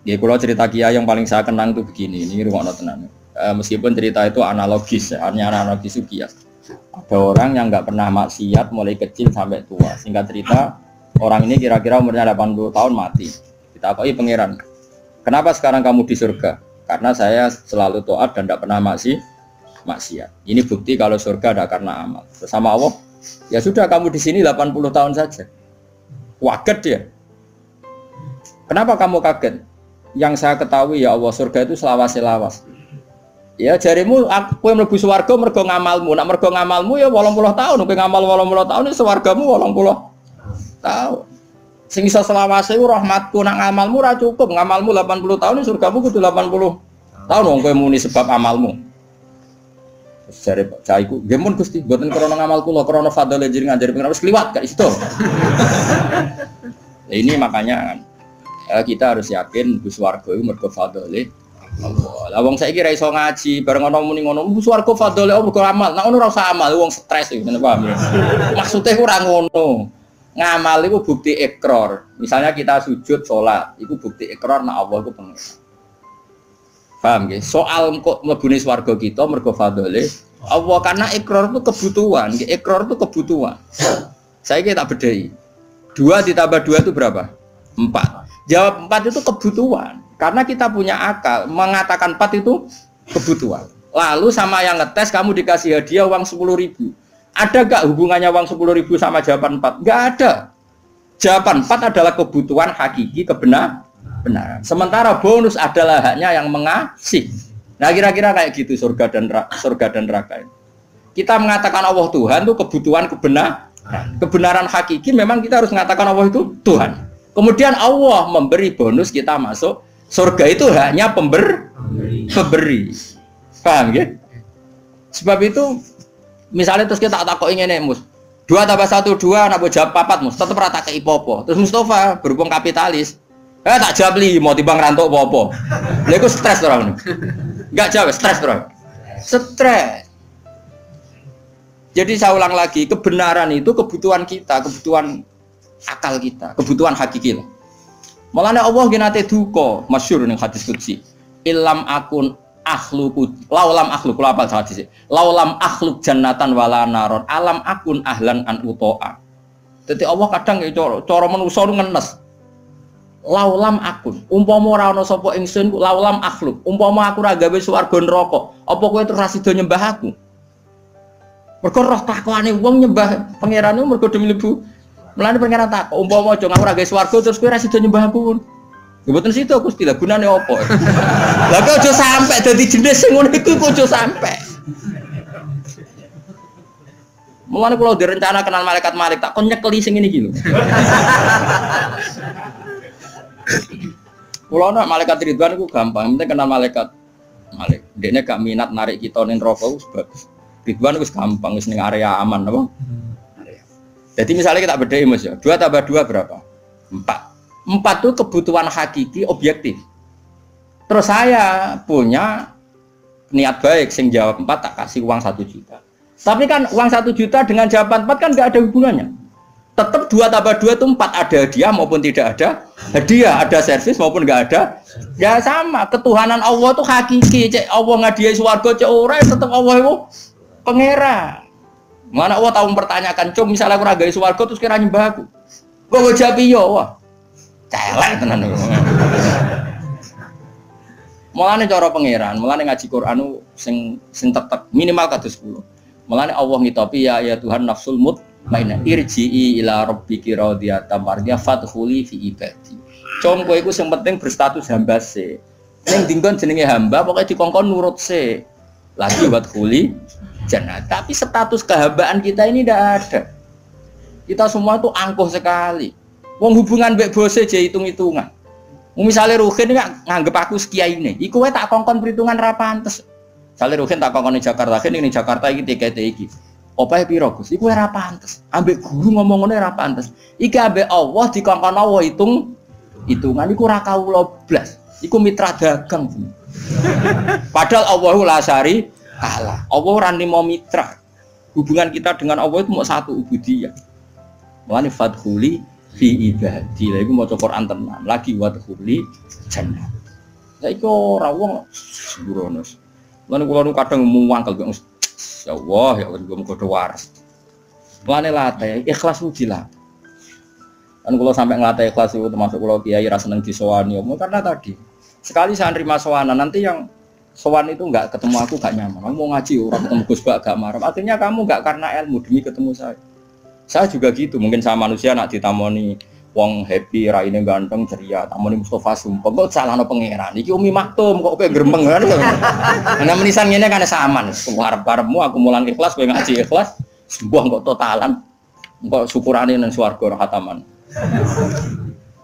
Ya kalau cerita Kiai yang paling saya kenang itu begini, ini rumah tenan. Meskipun cerita itu analogis, artinya analogis itu kias. Ada orang yang nggak pernah maksiat mulai kecil sampai tua. Singkat cerita, orang ini kira-kira umurnya 80 tahun mati. Kita akui pangeran. Kenapa sekarang kamu di surga? Karena saya selalu taat dan tidak pernah maksiat. Ini bukti kalau surga ada karena amal. Bersama Allah, ya sudah kamu di sini 80 tahun saja. Waget dia. Kenapa kamu kaget? Yang saya ketahui ya Allah, surga itu selawas-selawas. Ya jarimu aku yang mlebu swarga mergo ngamalmu. Nak mergo ngamalmu ya 80 tahun, kowe ngamal 80 tahun ya swargamu 80 tahun. Sing iso selawase ku rahmatku, nak ngamalmu ora cukup. Ngamalmu 80 tahun ya surgamu kudu 80 tahun wong kowe muni sebab amalmu. Jare Pak Caiku, nggih mun Gusti, mboten krana ngamal kula, krana fadhole jenengan jare pengen wis kliwat gak iso. Ini makanya kita harus yakin Gus Warga itu mergo fadhole Allah. Lah wong saiki ra iso ngaji, bareng ana muni ngono, Gus Warga fadhole Allah mergo amal. Nek ngono ora usah amal, wong stres iki, ngene paham ya. Maksude ora ngono. Ngamal iku bukti ikrar. Misalnya kita sujud salat, iku bukti ikrar nek Allah iku pengen. Paham nggih? Soal kok mlebune swarga kita mergo fadhole Allah karena ikrar itu kebutuhan, ikrar itu kebutuhan. Saiki tak bedhei. 2 ditambah 2 itu berapa? 4. Jawab 4 itu kebutuhan. Karena kita punya akal, mengatakan 4 itu kebutuhan. Lalu sama yang ngetes kamu dikasih hadiah uang 10.000. Ada gak hubungannya uang 10.000 sama jawaban 4? Gak ada. Jawaban 4 adalah kebutuhan hakiki kebenaran. Sementara bonus adalah haknya yang mengasih. Nah kira-kira kayak gitu surga dan neraka. Kita mengatakan Allah Tuhan itu kebutuhan kebenaran. Kebenaran hakiki memang kita harus mengatakan Allah itu Tuhan. Kemudian Allah memberi bonus kita masuk surga itu hanya pemberi. Paham ya? Sebab itu misalnya terus kita tak kok ingin mus 2 tambah 1 2 nak jawab 4 mus tetap rata ke ipopo. Terus Mustafa berhubung kapitalis tak jawab 5 timbang rantuk apa-apa. Lha iku stres orang. Enggak jawab stres orang. Stres. Jadi saya ulang lagi, kebenaran itu kebutuhan kita, kebutuhan akal kita, kebutuhan hakiki lah. Mulane Allah nate duka, masyhur ning hadis qudsi. Ilam akun akhluqu laulam akhluk kula apal hadis. Laulam akhluk jannatan wala naron alam akun ahlan an utoa. Dadi Allah kadang cara manusa ngenes. Laulam akun, umpama ora ana sapa ingsun laulam akhluk, umpama aku ora gawe swarga neraka, apa kowe terus ra sida nyembah aku? Mergo roh takwane wong nyembah pangerane mergo demi mlebu. Mulane pangeran takok, umpama aja aku ora gawe swarga terus kowe ora sida nyembah aku. Ya mboten sida Gusti, lha gunane apa? Lah kok aja sampe dadi jenis sing ngono iku kok aja sampe. Mulane kula direncana kenal malaikat tak kon nyekeli sing ngene iki lho. Kula nak malaikat Ridwan iku gampang, penting kenal malaikat. Dekne gak minat narik kita ning neraka wis bagus. Ridwan wis gampang, wis ning area aman apa? Jadi misalnya kita bedai Mas ya, 2 tambah 2 berapa? 4. 4 itu kebutuhan hakiki objektif. Terus saya punya niat baik, sing jawab 4 tak kasih uang 1 juta. Tapi kan uang 1 juta dengan jawaban 4 kan nggak ada hubungannya. Tetap 2 tambah 2 itu 4, ada hadiah maupun tidak ada hadiah, ada servis maupun nggak ada. Ya sama, ketuhanan Allah itu hakiki. Cek Allah ngadiai swarga cek ora tetap Allah itu pangeran. Mana Allah tahu mempertanyakan, "Cung, misalnya aku ra gawe swarga terus kira nyembah aku." Kok jawab iya, wah. Celek tenan. Mulane cara pangeran, mulane ngaji Quran sing tetep minimal kados 10. Mulane Allah ngitopi ya Tuhan nafsul mutmainnah irji'i ila rabbiki radiyatan mardiyah fadkhuli fi ibadi. Cung kowe iku sing penting berstatus hamba se. Ning dinggon jenenge hamba pokoke dikongkon nurut se. Lagi wadkhuli jannah. Tapi status kehambaan kita ini tidak ada. Kita semua itu angkuh sekali. Wong hubungan mbek bose je hitung-hitungan. Misalnya Ruhin nganggep aku sekiai ini, iku wae tak kongkon perhitungan ra pantes. Misalnya Ruhin tak kongkon di Jakarta, ini Jakarta iki TKT iki. Opahe piro Gus? Iku ora pantes. Ambek guru ngomong ngene ora pantes. Iki ambek Allah dikongkon Allah hitungan iku ora kawula blas. Iku mitra dagang. Padahal Allahu la syari Allah. Allah ora nimo mitra. Hubungan kita dengan Allah itu mau satu ubudiyah. Mulane fadkhuli fi ibadi. Lha iku maca Quran tenan. Lagi wadkhuli jannah. Saiki ora wong sembrono. Lan kula nu kadang muangkel kok ya Allah ya Allah muga waras. Lane latih ikhlas uji lah. Kan kula sampai ngelatih ikhlas itu termasuk kula kiai ra seneng disowani karena tadi sekali saya nerima sowanan nanti yang sowan itu enggak ketemu aku enggak nyaman. Kamu mau ngaji orang ketemu Gus Bak enggak marah. Akhirnya kamu enggak karena ilmu demi ketemu saya. Saya juga gitu, mungkin sama manusia nak ditamoni wong happy, raine ganteng, ceria, tamoni Mustafa sumpah kok salahno pangeran. Iki Umi Maktum kok kowe gremeng kan. Ana menisan ngene kan saman. Arep-arepmu aku mulang ikhlas kowe ngaji ikhlas, sembuh kok totalan. Kok syukurane nang swarga khataman.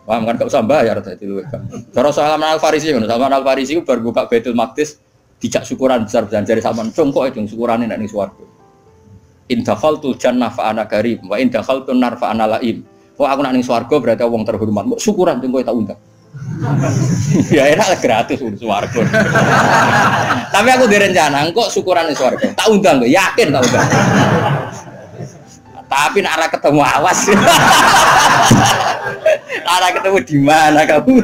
Paham kan gak usah bayar dadi luwih kan. Cara Salman Al-Farisi ngono, Salman Al-Farisi ku bar buka Baitul Maqdis dijak syukuran besar-besaran jare sampean congkok itu syukurane nek ning swarga. In dakhaltul jannah fa ana karim wa in dakhaltun nar fa ana laim. Kok aku nek ning swarga berarti wong terhormat. Kok syukuran congkok tak undang. Ya enak gratis swarga. Tapi aku direncana kok syukuran ning swarga. Tak undang lho, yakin tak undang. Tapi nek ora ketemu awas. Ora ketemu di mana kamu?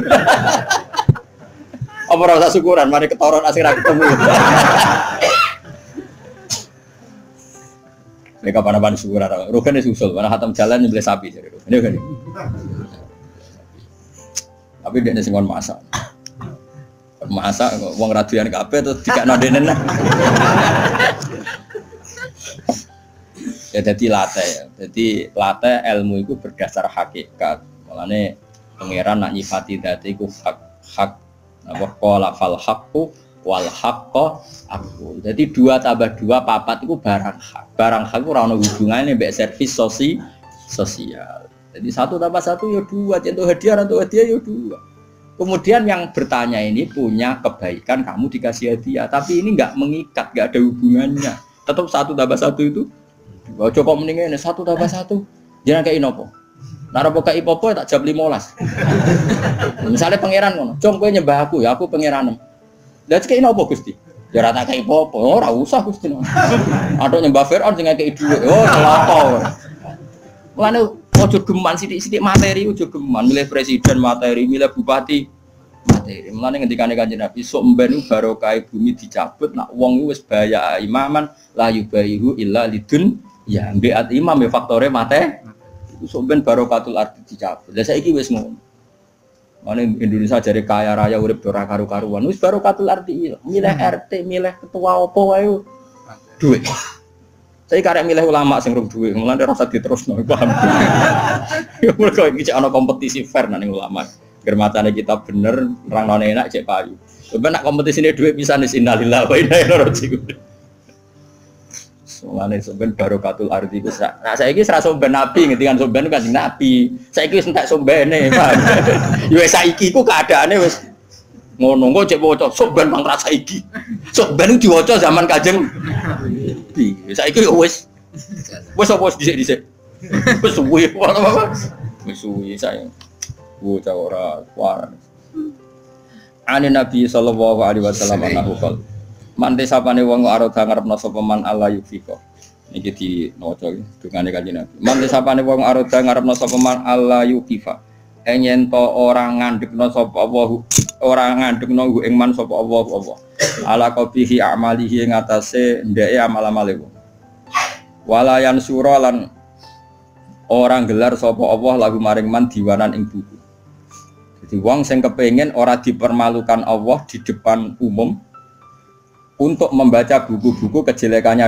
Apa ora usah syukuran, mari ketoron asing ra ketemu. Nek kapan-kapan syukuran, rukane susul, mana khatam jalan nyembelih sapi jare rukane kan. Tapi dekne sing kon masak. Masak wong raduyan kabeh terus dikakno denen. Ya jadi latih ilmu itu berdasar hakikat. Malane pangeran nak nyifati dzati iku hak apa qala fal haqqu wal haqqo aku. Jadi 2 tambah 2 4 itu barang hak. Barang hak ora ono hubungane mbek servis sosial. Jadi 1 tambah 1 ya 2, contoh hadiah ya 2. Kemudian yang bertanya ini punya kebaikan kamu dikasih hadiah, tapi ini enggak mengikat, enggak ada hubungannya. Tetap 1 tambah 1 itu ojo kok mendingan 1 tambah 1 jangan kayak inopo nara poka ipopo tak jam 15 misalnya pangeran ngono cong kowe nyembah aku ya aku pangeran lihat kayak inopo Gusti ya rata kayak ipopo ora usah Gusti atau nyembah Fir'aun sing kayak dhuwit celaka mulane ojo geman sithik-sithik materi ojo geman milih presiden materi milih bupati materi mulane ngendikane Kanjeng Nabi sok mben barokah bumi dicabut nak wong wis bahaya imaman la yubayihu illa lidun ya mbiat imam ya faktore mate iku sok ben barokatul ardi dicabut. Lah saiki wis ngono. Mane Indonesia jare kaya raya urip ora karu-karuan wis barokatul ardi milih RT milih ketua opo wae duit. Saya karek milih ulama sing rung duit mulane rasa diterusno paham. Ya mergo iki ana kompetisi fair nang ulama. Germatane kita bener rangne enak cek payu. Coba nak kompetisine duit bisa nis innalillahi wa inna ilaihi raji'un. Mulane sampean barokatul ardi ku sak. Nah saiki wis ra somben nabi ngendikan somben Kanjeng Nabi. Saiki wis entek sombene, Pak. Ya wis saiki ku keadaane wis ngono kok cek waca somben bang rasa iki. Somben diwaca zaman Kanjeng Nabi. Saiki yo wis apa dhisik-dhisik. Wis suwi apa? Wis suwi sae. Bocah ora waran. Ane Nabi sallallahu alaihi wasallam anahu qol. Mante sapane wong arep ngarepno sapa man Allah yufiko. Niki di maca dungane Kanjeng Nabi. Mante sapane wong arep ngarepno sapa man Allah yukifa. Yen to ora ngandhekno sapa Allah, ora ngandhekno ing man sapa Allah. Ala qabihi amalihi ing atase ndeke amal-amale wong. Walayan sura lan orang gelar sapa Allah lagu maring man diwanan ing buku. Jadi wong sing kepengin ora dipermalukan Allah di depan umum untuk membaca buku-buku kejelekannya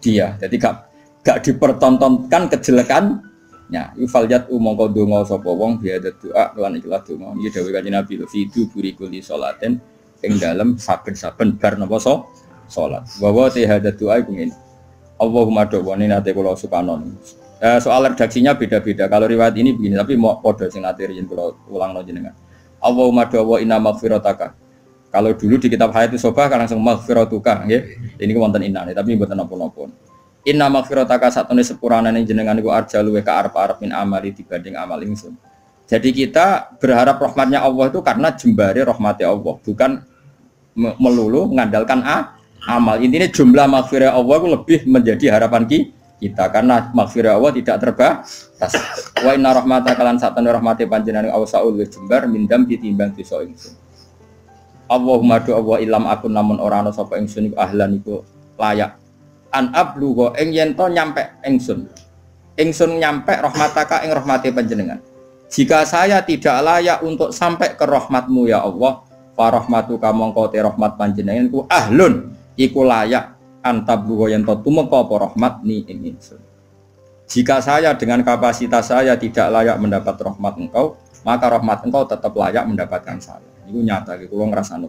dia. Jadi gak dipertontonkan kejelekannya. Yufaljat mongko donga sapa wong biada doa lan ikhlas donga. Iki dawuh Kanjeng Nabi fidu burikuli salaten ing dalem saben-saben bar napa salat. Wa hada doa iku ngene. Allahumma do'wani nate kula sukanon. Soal redaksinya beda-beda. Kalau riwayat ini begini, tapi mau padha sing nate yen kula ulangno jenengan. Allahumma do'wa inna maghfirataka. Kalau dulu di kitab Hayatus Sobah kan langsung maghfiratuka nggih. Ini wonten innane tapi mboten napa-napa. Inna maghfirataka satune sepuranane jenengan iku arja luwe ka arep-arep min amali dibanding amal ingsun. Jadi kita berharap rahmatnya Allah itu karena jembare rahmatnya Allah, bukan melulu mengandalkan amal. Intinya jumlah maghfirah Allah itu lebih menjadi harapan kita karena maghfirah Allah tidak terbatas. Wa inna rahmataka lan satana rahmate panjenengan awsaul jembar mindam ditimbang dosa ingsun. Allahumma do Allah ilam akun namun ora ana sapa ingsun iku ahlan iku layak an ablugo ing yen to nyampe ingsun nyampe rahmataka ing rahmate panjenengan. Jika saya tidak layak untuk sampai ke rahmatmu ya Allah, fa rahmatuka mongko te rahmat panjenengan ku ahlun iku layak antablugo yen to tumeka apa rahmat ni ing ingsun. Jika saya dengan kapasitas saya tidak layak mendapat rahmat engkau, maka rahmat engkau tetap layak mendapatkan saya. Iku nyata iki kula ngrasakno.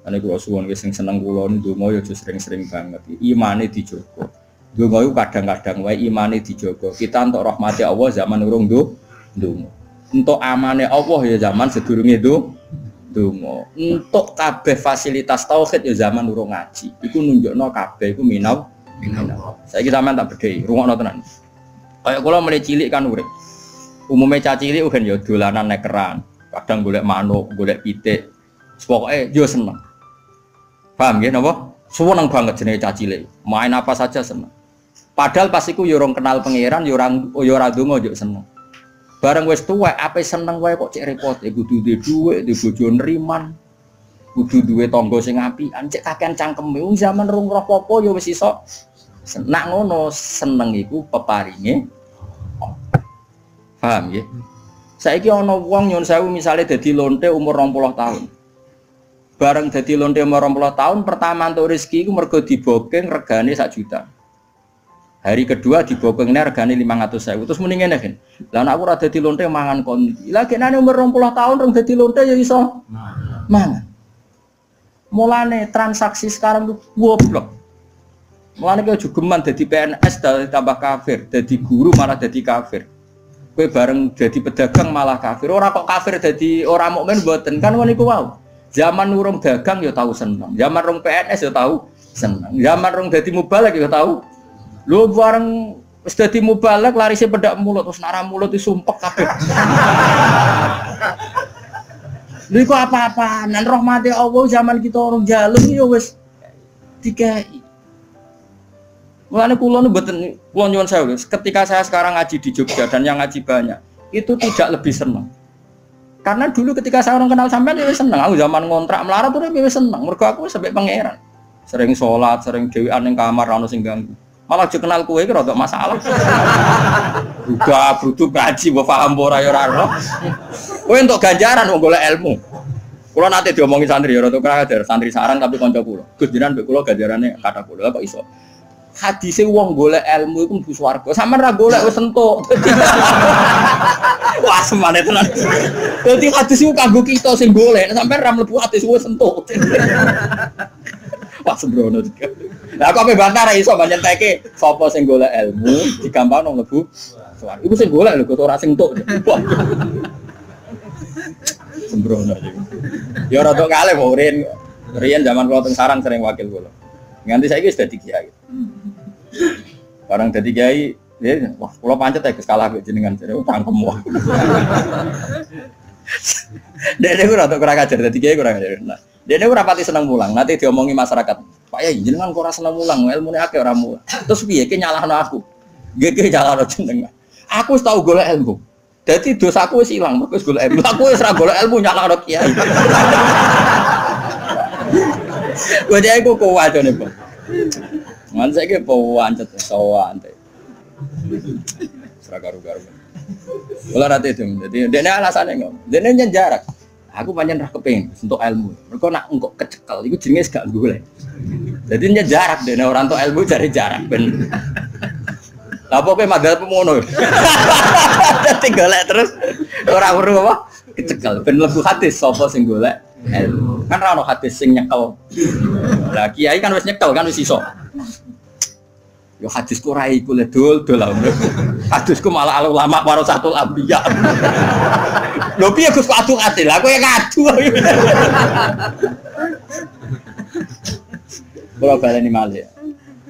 Ane kula suwun wis sing seneng kula ndonga ya sering-sering banget. Imane dijogo. Ndonga iku kadang-kadang wae imane dijogo. Kita entuk rahmati Allah zaman urung ndonga. Entuk amane Allah ya zaman sedurunge ndonga. Entuk kabeh fasilitas tauhid ya zaman urung ngaji. Iku nunjukno kabeh iku minau. Saiki sampean tak bedhei, rungokno tenan. Kayak kula mulai cilik kan urip. Umume cah cilik kan ya dolanan nek keran. Kadang golek manuk, golek pitik. Pokoke yo seneng. Paham nggih napa? Seneng banget jenenge cah cilik. Main apa saja seneng. Padahal pas iku yo ora kenal pangeran, yo ora ndonga yo seneng. Bareng wis tuwek ape seneng wae kok cek repot. Kudu duwe dhuwit, duwe bojo nriman. Kudu duwe tangga sing apian, cek kakean cangkeme. Wong zaman rung roh apa yo wis iso. Nak ngono seneng iku peparinge. Paham nggih? Saiki ana wong nyun sewu misale dadi lonte umur 20 tahun. Bareng dadi lonte umur 20 tahun pertama entuk rezeki iku mergo dibokeng regane 1 juta. Hari kedua dibokengne regane 500.000. Terus muni ngene kan. Lah nek aku ora dadi lonte mangan kon. Lah genane umur 20 tahun rong dadi lonte ya iso mangan. Mulane transaksi sekarang tuh goblok. Mulane kowe jugeman dadi PNS tambah kafir, dadi guru malah dadi kafir. Kowe bareng jadi pedagang malah kafir. Ora kok kafir jadi orang mukmin mboten kan ngono iku wae. Zaman urung dagang ya tahu seneng. Zaman rong PNS ya tahu seneng. Zaman rong dadi mubalek ya tahu. Lho bareng wis dadi mubalek larise pedak mulut terus nara mulut disumpek kabeh. Lha iku apa-apaan? Nan rahmate Allah zaman kita orang jaluk ya wis dikai. Mulane kula nu mboten kula nyuwun sewu. Ketika saya sekarang ngaji di Jogja dan yang ngaji banyak, itu tidak lebih senang. Karena dulu ketika saya orang kenal sampean ya seneng. Aku zaman ngontrak melarat tuh ya seneng. Mergo aku sampai pangeran. Sering sholat, sering dhewean ning kamar ana sing ganggu. Malah aja kenal kowe iki rada masalah. Udah brudu ngaji mbok paham ora ya ora ro. Kowe entuk ganjaran wong golek ilmu. Kula nate diomongi santri ya rada kader, santri saran tapi kanca kula. Gus jenengan mbek kula ganjarane kathah kula kok iso. Hadise wong golek ilmu iku mlebu swarga. Sampeyan ra golek wis entuk. Wah, semane tenan. Dadi hadis iku kanggo kita sing golek, sampeyan ra mlebu hadis wis entuk. Wah, sembrono. Lah kok bantah ra iso nyenteke sapa sing golek ilmu digampangno mlebu swarga. Iku sing golek lho kok ora sing entuk. Wah. Sembrono iki. Ya rada kalih kok riyen zaman kula teng sarang sering wakil kula. Nganti saiki wis dadi kiai. Barang dadi kiai, wah kula pancet ya kalah kok jenengan jare cangkem wae. Dene ora tok ora kajar dadi kiai ora kajar. Nah, dene ora pati seneng mulang, nanti diomongi masyarakat. Pak Yai jenengan kok ora seneng mulang, ilmune akeh ora mulang. Terus piye ki nyalahno aku? Nggih nyalahno jenengan. Aku wis tau golek ilmu. Dadi dosaku wis ilang, mergo wis golek ilmu. Aku wis ora golek ilmu nyalahno kiai. Wae aku kuat jane, Pak. Man saiki pawancet sowan teh. Seragaru-garu. Kula rate itu. Dadi dene alasane kok. Dene nyen-jarak. Aku pancen ra kepengin untuk ilmu. Mergo nak engko kecekel iku jenenge gak golek. Dadi nyen jarak dene ora entuk ilmu cari jarak ben. Lah pokoke madhep ngono. Dadi golek terus ora weruh apa? Kecekel ben mlebu hadis sapa sing golek ilmu. Kan ra ono hadis sing nyekel. Lah kiai kan wis nyekel kan wis iso. Yo hadisku ora iku le dol-dol. Hadisku malah al ulama warasatul anbiya. Lho piye Gus kok adu-adu lah kowe ngadu. Kula baleni malih.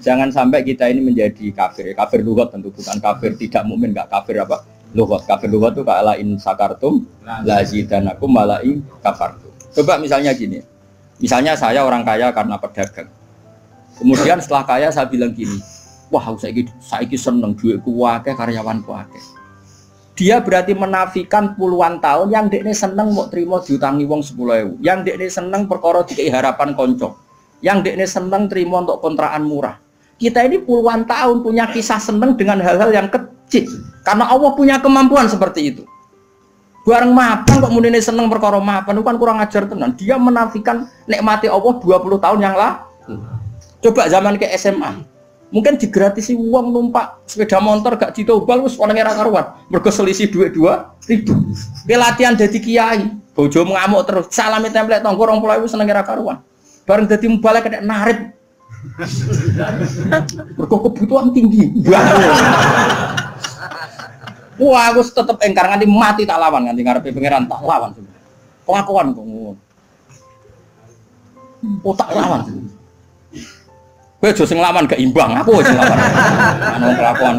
Jangan sampai kita ini menjadi kafir. Kafir lughat tentu bukan kafir tidak mukmin, enggak kafir apa? Lughat. Kafir lughat itu kala in sakartum la zidanakum mala'i kafartum. Coba misalnya gini. Misalnya saya orang kaya karena pedagang. Kemudian setelah kaya saya bilang gini, Wah, saiki seneng duitku akeh, karyawanku akeh. Dia berarti menafikan puluhan tahun yang dekne seneng mau terima diutangi wong 10.000. Yang dekne seneng perkara dikei harapan konco. Yang dekne seneng terima untuk kontrakan murah. Kita ini puluhan tahun punya kisah seneng dengan hal-hal yang kecil. Karena Allah punya kemampuan seperti itu. Bareng mapan kok mudine seneng perkara mapan, itu kan kurang ajar tenan. Dia menafikan nikmati Allah 20 tahun yang lalu. Coba zaman ke SMA. Mungkin digratisi uang numpak sepeda motor gak ditobal wis ana ora karuan. Mergo selisih duit 2.000. Latihan dadi kiai, bojo ngamuk terus. Salami template tangga 20.000 seneng ora karuan. Bareng dadi mubalek kena narik. Mergo kebutuhan tinggi. Wah, aku tetep engkar nganti mati tak lawan, nganti ngarepe pangeran tak lawan. Kelakuan kok ngono. Oh tak lawan. Kowe aja sing lawan gak imbang, aku sing lawan. Ana kelakuan.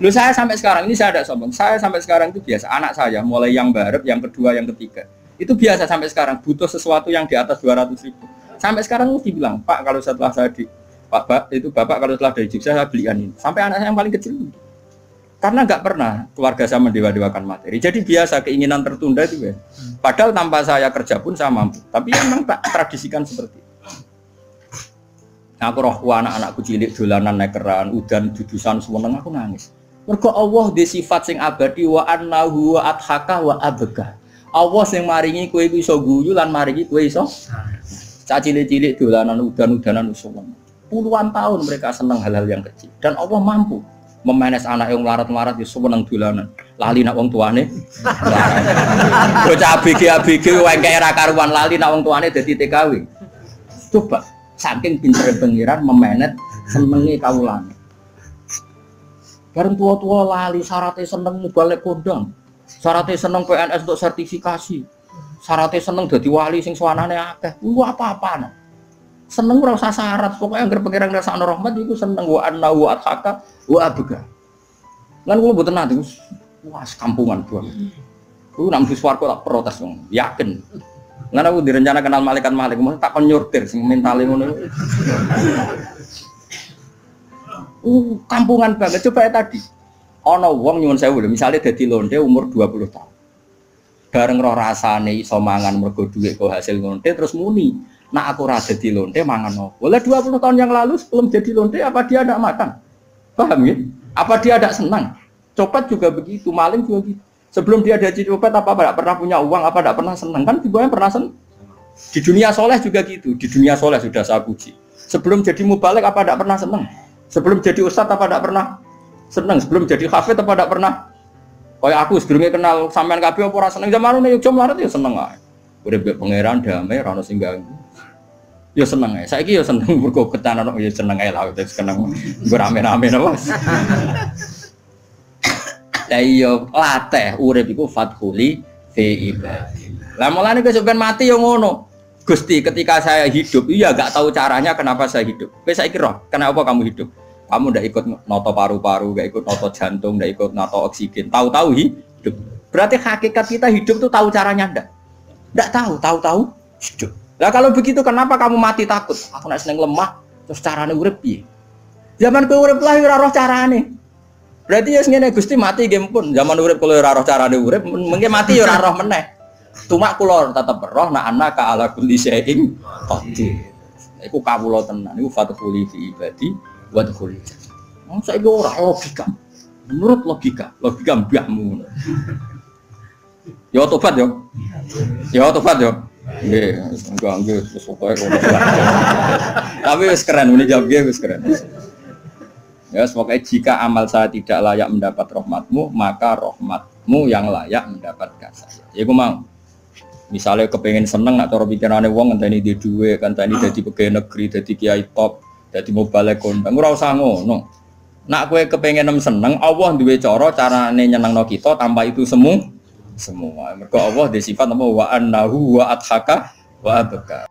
Lu saya sampai sekarang ini saya ada sombong. Saya sampai sekarang itu biasa. Anak saya mulai yang barep, yang kedua, yang ketiga. Itu biasa sampai sekarang butuh sesuatu yang di atas 200.000. Sampai sekarang mesti bilang, "Pak, kalau setelah saya di Bapak kalau setelah dari Jogja saya belikan ini." Sampai anak saya yang paling kecil. Karena nggak pernah keluarga saya mendewa-dewakan materi. Jadi biasa keinginan tertunda itu ya. Padahal tanpa saya kerja pun saya mampu. Tapi memang tak tradisikan seperti itu. Aku rohku anak-anakku cilik dolanan nekeran, udan dudusan semeneng aku nangis. Mergo Allah di sifat sing abadi wa annahu wa adhaka wa abga. Allah sing maringi kowe iso guyu lan maringi kowe iso cah cilik-cilik dolanan udan-udanan semeneng. Puluhan tahun mereka senang hal-hal yang kecil dan Allah mampu memanes anak yang melarat-melarat di seneng dolanan. Lali nak wong tuane. Bocah ABG wae era karuan lali nak wong tuane dadi TKW. Coba saking pintere pengiran memanet senenge kawulane. Bareng tua-tua lali syaratnya seneng balik kondang. Syaratnya seneng PNS untuk sertifikasi. Syaratnya seneng dadi wali sing suwanane akeh. Apa-apaan. Seneng ora usah syarat, pokoknya anggere pengiran rasane rahmat iku seneng wa anna wa athaka wa abga. Lan kula mboten nate wah kampungan buang. Ku nang swarga tak protes wong, yakin. Lan aku direncana kenal malaikat mesti tak kon nyortir sing mentale ngono. Kampungan banget coba ya tadi. Ana wong nyuwun sewu lho, misale dadi lonte umur 20 tahun. Bareng roh rasane iso mangan mergo dhuwit kok hasil lonte terus muni. Nah aku rada di lonte mangan apa? Boleh 20 tahun yang lalu sebelum jadi lonte apa dia tidak makan? Paham ya? Apa dia tidak senang? Copet juga begitu, maling juga gitu. Sebelum dia jadi copet apa tidak pernah punya uang, apa tidak pernah senang? Kan juga yang pernah senang. Di dunia soleh juga gitu. Di dunia soleh sudah saya puji. Sebelum jadi mubalek apa tidak pernah senang? Sebelum jadi ustadz apa tidak pernah senang? Sebelum jadi hafid apa tidak pernah? Kayak aku sebelumnya kenal sampean kabeh apa ora seneng zaman ini Yogyakarta melarat ya seneng ae. Urip pangeran damai ora ono sing ganggu. Ya seneng ae. Saiki ya seneng mergo ketanan ya seneng ae lah terus seneng rame-rame napa. Lah iya latih urip iku fathuli fi ibadi. Lah mulane kesupen mati ya ngono. Gusti ketika saya hidup iya enggak tahu caranya kenapa saya hidup. Kowe saiki roh, kenapa kamu hidup? Kamu ndak ikut noto paru-paru, enggak ikut noto jantung, enggak ikut noto oksigen. Tahu-tahu hidup. Berarti hakikat kita hidup tuh tahu caranya enggak? Enggak tahu hidup. Lah kalau begitu kenapa kamu mati takut? Aku nek seneng lemah terus carane urip piye? Zaman kowe urip lah ora roh carane. Berarti ya ngene Gusti mati nggih pun. Zaman urip kalau ora roh carane urip mengke mati ya ora roh meneh. Cuma kula tetep roh nek ana ka ala kulli syai'in qadir. Iku kawula tenan iku fathuli fi ibadi wa dkhuli. Wong saiki ora logika. Menurut logika mbahmu. Ya tobat yo. Ya tobat yo. Nggih, enggak wis pokoke ngono. Tapi wis keren muni jawab nggih wis keren. Ya, semoga jika amal saya tidak layak mendapat rahmatmu, maka rahmatmu yang layak mendapatkan saya. Ya aku mau. Misalnya kepengen seneng nak cara pikirane wong ngenteni di dhuwit, ngenteni dadi pegawai negeri, dadi kiai top, dadi mubalek kondang. Ora usah ngono. Nak kowe kepengen seneng, Allah duwe carane nyenengno kita tanpa itu semua. Mergo Allah di sifat apa wa annahu wa adhaka wa abka.